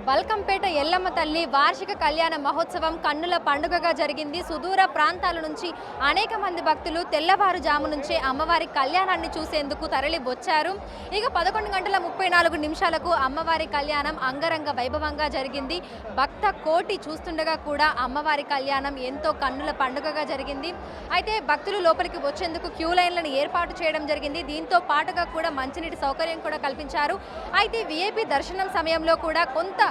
బల్కంపేట ఎల్లమ్మ తల్లి వార్షిక కళ్యాణ మహోత్సవం కన్నుల పండుగగా జరిగింది. సుదూర ప్రాంతాల నుంచి అనేక మంది భక్తులు తెల్లవారుజాము నుంచే అమ్మవారి కళ్యాణాన్ని చూసేందుకు తరలి వచ్చారు. ఇక 11:34 అమ్మవారి కళ్యాణం అంగరంగ వైభవంగా జరిగింది. భక్త కోటి చూస్తుండగా కూడా అమ్మవారి కళ్యాణం ఎంతో కన్నుల పండుగగా జరిగింది. అయితే భక్తులు లోపలికి వచ్చేందుకు క్యూ లైన్లను ఏర్పాటు చేయడం జరిగింది. దీంతో పాటుగా కూడా మంచినీటి సౌకర్యం కూడా కల్పించారు. అయితే విఐపి దర్శనం సమయంలో కూడా కొంత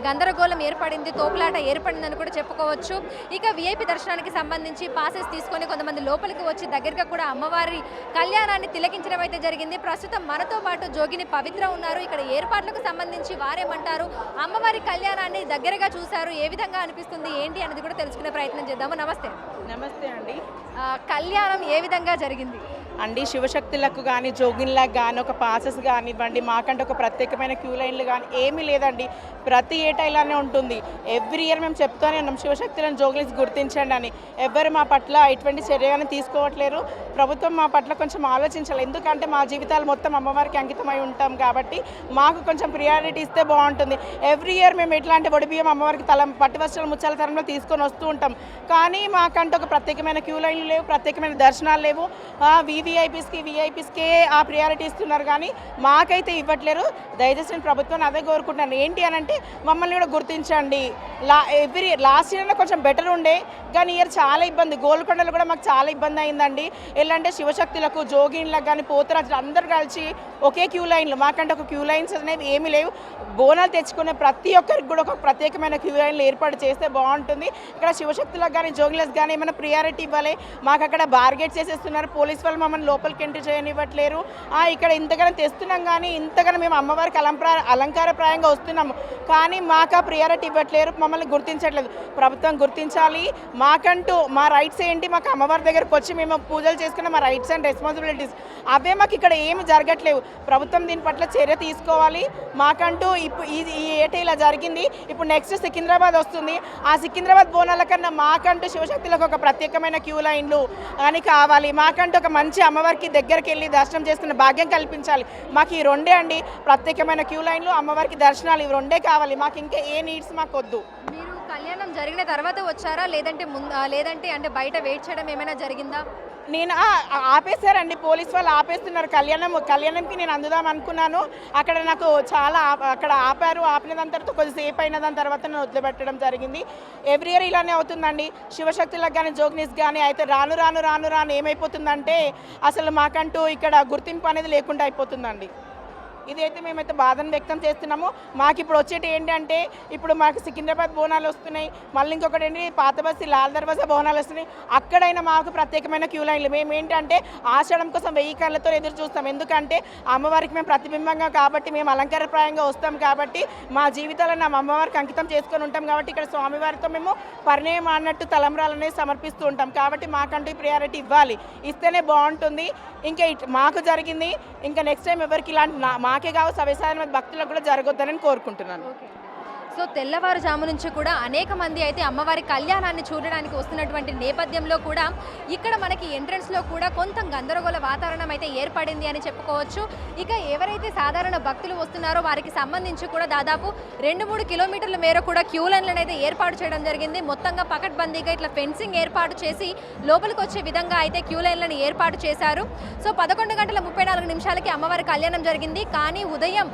గందరగోళం ఏర్పడింది, తోపులాట ఏర్పడిందని కూడా చెప్పుకోవచ్చు. ఇక విఐపి దర్శనానికి సంబంధించి పాసెస్ తీసుకొని కొంతమంది లోపలికి వచ్చి దగ్గరగా కూడా అమ్మవారి కళ్యాణాన్ని తిలకించడం అయితే జరిగింది. ప్రస్తుతం మనతో పాటు జోగిని పవిత్ర ఉన్నారు. ఇక్కడ ఏర్పాట్లకు సంబంధించి వారేమంటారు, అమ్మవారి కళ్యాణాన్ని దగ్గరగా చూశారు, ఏ విధంగా అనిపిస్తుంది ఏంటి అనేది కూడా తెలుసుకునే ప్రయత్నం చేద్దాము. నమస్తే. నమస్తే అండి. కళ్యాణం ఏ విధంగా జరిగింది అండి? శివశక్తులకు కానీ జోగిన్లకు కానీ ఒక పాసెస్ కానివ్వండి, మాకంటే ఒక ప్రత్యేకమైన క్యూ లైన్లు కానీ ఏమీ లేదండి. ప్రతి ఏటా ఇలానే ఉంటుంది. ఎవ్రీ ఇయర్ మేము చెప్తూనే ఉన్నాం శివశక్తులను జోగిన్స్ గుర్తించండి అని. ఎవరు మా పట్ల ఎటువంటి చర్యగానే తీసుకోవట్లేరు. ప్రభుత్వం మా పట్ల కొంచెం ఆలోచించాలి. ఎందుకంటే మా జీవితాలు మొత్తం అమ్మవారికి అంకితమై ఉంటాం కాబట్టి మాకు కొంచెం ప్రియారిటీ ఇస్తే బాగుంటుంది. ఎవ్రీ ఇయర్ మేము ఎట్లాంటి ఒడిబియ్యం అమ్మవారికి పట్టు వస్త్రాలు ముచ్చాల తరంలో తీసుకొని వస్తూ ఉంటాం. కానీ మాకంటే ఒక ప్రత్యేకమైన క్యూ లైన్లు లేవు, ప్రత్యేకమైన దర్శనాలు లేవు. విఐపీస్కే ఆ ప్రియారిటీ ఇస్తున్నారు కానీ మాకైతే ఇవ్వట్లేరు. దయచేసి నేను ప్రభుత్వాన్ని అదే కోరుకుంటున్నాను. ఏంటి అని అంటే మమ్మల్ని కూడా గుర్తించండి. లాస్ట్ ఇయర్లో కొంచెం బెటర్ ఉండే కానీ ఇయర్ చాలా ఇబ్బంది. గోల్కొండలో కూడా మాకు చాలా ఇబ్బంది అయిందండి. ఎలా అంటే శివశక్తులకు జోగిన్లకు కానీ పోతరాజులు అందరూ కలిసి ఒకే క్యూ లైన్లు, మాకంటే ఒక క్యూ లైన్స్ అనేవి ఏమీ లేవు. బోనాలు తెచ్చుకునే ప్రతి ఒక్కరికి కూడా ఒక ప్రత్యేకమైన క్యూ లైన్లు ఏర్పాటు చేస్తే బాగుంటుంది. ఇక్కడ శివశక్తులకు కానీ జోగిన్లకు కానీ ఏమైనా ప్రియారిటీ ఇవ్వాలి. మాకు అక్కడ బార్గెట్ చేసేస్తున్నారు. పోలీస్ వాళ్ళు మమ్మల్ని లోపలికి ఎంట్రీ చేయనివ్వట్లేరు. ఇక్కడ ఇంతగానో తెస్తున్నాం కానీ ఇంతగానో మేము అమ్మవారికి అలంకారప్రాయంగా వస్తున్నాము కానీ మాకు ఆ ప్రియారిటీ ఇవ్వట్లేరు, మమ్మల్ని గుర్తించట్లేదు. ప్రభుత్వం గుర్తించాలి. మాకంటూ మా రైట్స్ ఏంటి, మాకు అమ్మవారి దగ్గరకు వచ్చి మేము పూజలు చేసుకున్న మా రైట్స్ అండ్ రెస్పాన్సిబిలిటీస్ అవే మాకు ఇక్కడ ఏమి జరగట్లేవు. ప్రభుత్వం దీని పట్ల చర్య తీసుకోవాలి. మాకంటూ ఈ ఏట ఇలా జరిగింది. ఇప్పుడు నెక్స్ట్ సికింద్రాబాద్ వస్తుంది. ఆ సికింద్రాబాద్ బోనాల కన్నా మాకంటూ శివశక్తులకు ఒక ప్రత్యేకమైన క్యూ లైన్లు అని కావాలి. మాకంటూ ఒక మంచి అమ్మవారికి దగ్గరికి వెళ్ళి దర్శనం చేసుకునే భాగ్యం కల్పించాలి. మాకు ఈ రెండే అండి, ప్రత్యేకమైన క్యూ లైన్లు, అమ్మవారికి దర్శనాలు, ఇవి రెండే కావాలి. మాకు ఇంకా ఏ నీడ్స్ మాకు వద్దు. మీరు కళ్యాణం జరిగిన తర్వాత వచ్చారా లేదంటే అంటే బయట వెయిట్ చేయడం ఏమైనా జరిగిందా? నేను ఆపేశారండి, పోలీస్ వాళ్ళు ఆపేస్తున్నారు. కళ్యాణంకి నేను అందుదాం అనుకున్నాను. అక్కడ నాకు చాలా అక్కడ ఆపిన దాని తర్వాత కొద్దిసేపు అయిన దాని తర్వాత నేను వదిలిపెట్టడం జరిగింది. ఎవ్రీ ఇయర్ ఇలానే అవుతుందండి. శివశక్తులకు కానీ జోగినిస్ కానీ అయితే రాను ఏమైపోతుందంటే అసలు మాకంటూ ఇక్కడ గుర్తింపు అనేది లేకుండా అయిపోతుందండి. ఇదైతే మేమైతే బాధను వ్యక్తం చేస్తున్నాము. మాకు ఇప్పుడు వచ్చేటి ఏంటంటే ఇప్పుడు మాకు సికింద్రాబాద్ బోనాలు వస్తున్నాయి, మళ్ళీ ఇంకొకటి ఏంటి పాత బస్సు లాల్ దర్వాజా బోనాలు వస్తున్నాయి. అక్కడైనా మాకు ప్రత్యేకమైన క్యూ లైన్లు. మేము ఏంటంటే ఆషాఢం కోసం 1000 కళ్ళతో ఎదురు చూస్తాం. ఎందుకంటే అమ్మవారికి మేము ప్రతిబింబంగా కాబట్టి, మేము అలంకారప్రాయంగా వస్తాం కాబట్టి, మా జీవితాలను అమ్మవారికి అంకితం చేసుకొని ఉంటాం కాబట్టి ఇక్కడ స్వామివారితో మేము పరిణయం అన్నట్టు తలంబ్రాలు అనేది సమర్పిస్తూ ఉంటాం. కాబట్టి మాకంటూ ప్రియారిటీ ఇవ్వాలి, ఇస్తేనే బాగుంటుంది. ఇంకా మాకు జరిగింది, ఇంకా నెక్స్ట్ టైం ఎవరికి ఇలాంటి మాకే కావు సవ్యసాయ భక్తులకు కూడా జరగొద్దని కోరుకుంటున్నాను. సో తెల్లవారుజాము నుంచి కూడా అనేక మంది అయితే అమ్మవారి కళ్యాణాన్ని చూడడానికి వస్తున్నటువంటి నేపథ్యంలో కూడా ఇక్కడ మనకి ఎంట్రన్స్లో కూడా కొంత గందరగోళ వాతావరణం అయితే ఏర్పడింది అని చెప్పుకోవచ్చు. ఇక ఎవరైతే సాధారణ భక్తులు వస్తున్నారో వారికి సంబంధించి కూడా దాదాపు 2-3 కిలోమీటర్ల మేర కూడా క్యూ లైన్లను అయితే ఏర్పాటు చేయడం జరిగింది. మొత్తంగా పకడ్బందీగా ఇట్లా ఫెన్సింగ్ ఏర్పాటు చేసి లోపలికి వచ్చే విధంగా అయితే క్యూ లైన్లను ఏర్పాటు చేశారు. సో 11:34 అమ్మవారి కళ్యాణం జరిగింది. కానీ ఉదయం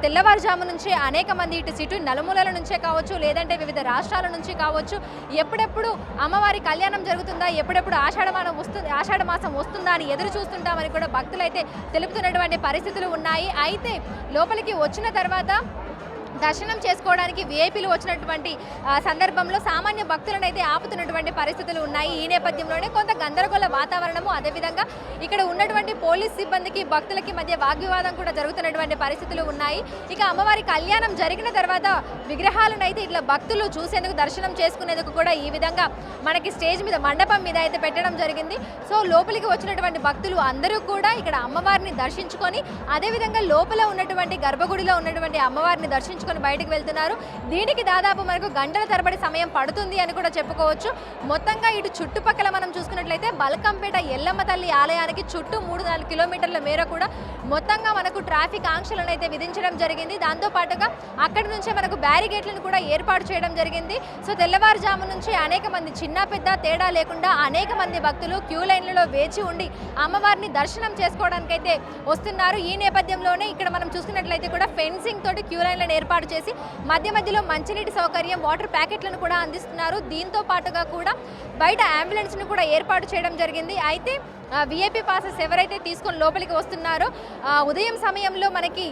తెల్లవారుజాము నుంచి అనేక మంది ఇటు సిటు నలుమూలల నుంచే కావచ్చు, లేదంటే వివిధ రాష్ట్రాల నుంచి కావచ్చు, ఎప్పుడెప్పుడు అమ్మవారి కళ్యాణం జరుగుతుందా, ఎప్పుడెప్పుడు ఆషాఢ మాసం వస్తుందా అని ఎదురు చూస్తుంటామని కూడా భక్తులు అయితే తెలుపుతున్నటువంటి పరిస్థితులు ఉన్నాయి. అయితే లోపలికి వచ్చిన తర్వాత దర్శనం చేసుకోవడానికి విఐపీలు వచ్చినటువంటి సందర్భంలో సామాన్య భక్తులను అయితే ఆపుతున్నటువంటి పరిస్థితులు ఉన్నాయి. ఈ నేపథ్యంలోనే కొంత గందరగోళ వాతావరణము, అదేవిధంగా ఇక్కడ ఉన్నటువంటి పోలీస్ సిబ్బందికి భక్తులకి మధ్య వాగ్వివాదం కూడా జరుగుతున్నటువంటి పరిస్థితులు ఉన్నాయి. ఇక అమ్మవారి కళ్యాణం జరిగిన తర్వాత విగ్రహాలను అయితే ఇట్లా భక్తులు చూసేందుకు, దర్శనం చేసుకునేందుకు కూడా ఈ విధంగా మనకి స్టేజ్ మీద మండపం మీద అయితే పెట్టడం జరిగింది. సో లోపలికి వచ్చినటువంటి భక్తులు అందరూ కూడా ఇక్కడ అమ్మవారిని దర్శించుకొని, అదేవిధంగా లోపల ఉన్నటువంటి గర్భగుడిలో ఉన్నటువంటి అమ్మవారిని దర్శించుకొని తీసుకొని బయటకు వెళ్తున్నారు. దీనికి దాదాపు మనకు గంటల తరబడి సమయం పడుతుంది అని కూడా చెప్పుకోవచ్చు. మొత్తంగా ఇటు చుట్టుపక్కల మనం చూసుకున్నట్లయితే బల్కంపేట ఎల్లమ్మ తల్లి ఆలయానికి చుట్టూ 3-4 కిలోమీటర్ల మేర కూడా మొత్తంగా మనకు ట్రాఫిక్ ఆంక్షలను అయితే విధించడం జరిగింది. దాంతోపాటుగా అక్కడి నుంచే మనకు బ్యారిగేట్లను కూడా ఏర్పాటు చేయడం జరిగింది. సో తెల్లవారుజాము నుంచి అనేక మంది చిన్న పెద్ద తేడా లేకుండా అనేక మంది భక్తులు క్యూ లైన్లలో వేచి ఉండి అమ్మవారిని దర్శనం చేసుకోవడానికైతే వస్తున్నారు. ఈ నేపథ్యంలోనే ఇక్కడ మనం చూసుకున్నట్లయితే కూడా ఫెన్సింగ్ తోటి క్యూ లైన్లను ఏర్పాటు చేసి మధ్య మధ్యలో మంచినీటి సౌకర్యం, వాటర్ ప్యాకెట్లను కూడా అందిస్తున్నారు. దీంతో పాటుగా కూడా బయట అంబులెన్స్ను కూడా ఏర్పాటు చేయడం జరిగింది. అయితే విఐపి పాసెస్ ఎవరైతే తీసుకొని లోపలికి వస్తున్నారో ఉదయం సమయంలో మనకి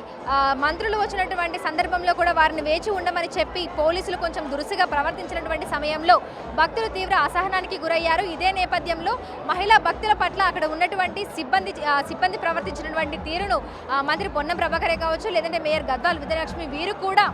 మంత్రులు వచ్చినటువంటి సందర్భంలో కూడా వారిని వేచి ఉండమని చెప్పి పోలీసులు కొంచెం దురుసుగా ప్రవర్తించినటువంటి సమయంలో భక్తులు తీవ్ర అసహనానికి గురయ్యారు. ఇదే నేపథ్యంలో మహిళా భక్తుల పట్ల అక్కడ ఉన్నటువంటి సిబ్బంది ప్రవర్తించినటువంటి తీరును మంత్రి పొన్నం ప్రభాకరే కావచ్చు, లేదంటే మేయర్ గద్వాల్ విజయలక్ష్మి వీరు కూడా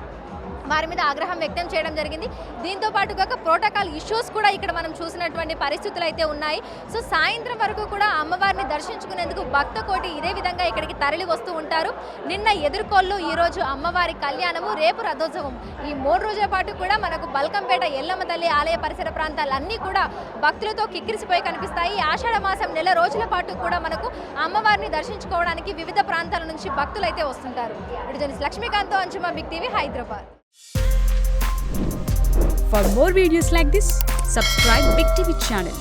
వారి మీద ఆగ్రహం వ్యక్తం చేయడం జరిగింది. దీంతో పాటుగా ప్రోటోకాల్ ఇష్యూస్ కూడా ఇక్కడ మనం చూసినటువంటి పరిస్థితులు అయితే ఉన్నాయి. సో సాయంత్రం వరకు కూడా అమ్మవారిని దర్శించుకునేందుకు భక్త కోటి ఇదే విధంగా ఇక్కడికి తరలి వస్తూ ఉంటారు. నిన్న ఎదుర్కోళ్ళు, ఈరోజు అమ్మవారి కళ్యాణము, రేపు రథోత్సవం, ఈ 3 రోజుల పాటు కూడా మనకు బల్కంపేట ఎల్లమ్మ తల్లి ఆలయ పరిసర ప్రాంతాలన్నీ కూడా భక్తులతో కిక్కిరిసిపోయి కనిపిస్తాయి. ఆషాఢ మాసం నెల రోజుల పాటు కూడా మనకు అమ్మవారిని దర్శించుకోవడానికి వివిధ ప్రాంతాల నుంచి భక్తులు అయితే వస్తుంటారు. ఇటు లక్ష్మీకాంత్, అంచుమా, big TV, Hyderabad. For more videos like this, subscribe Big TV channel.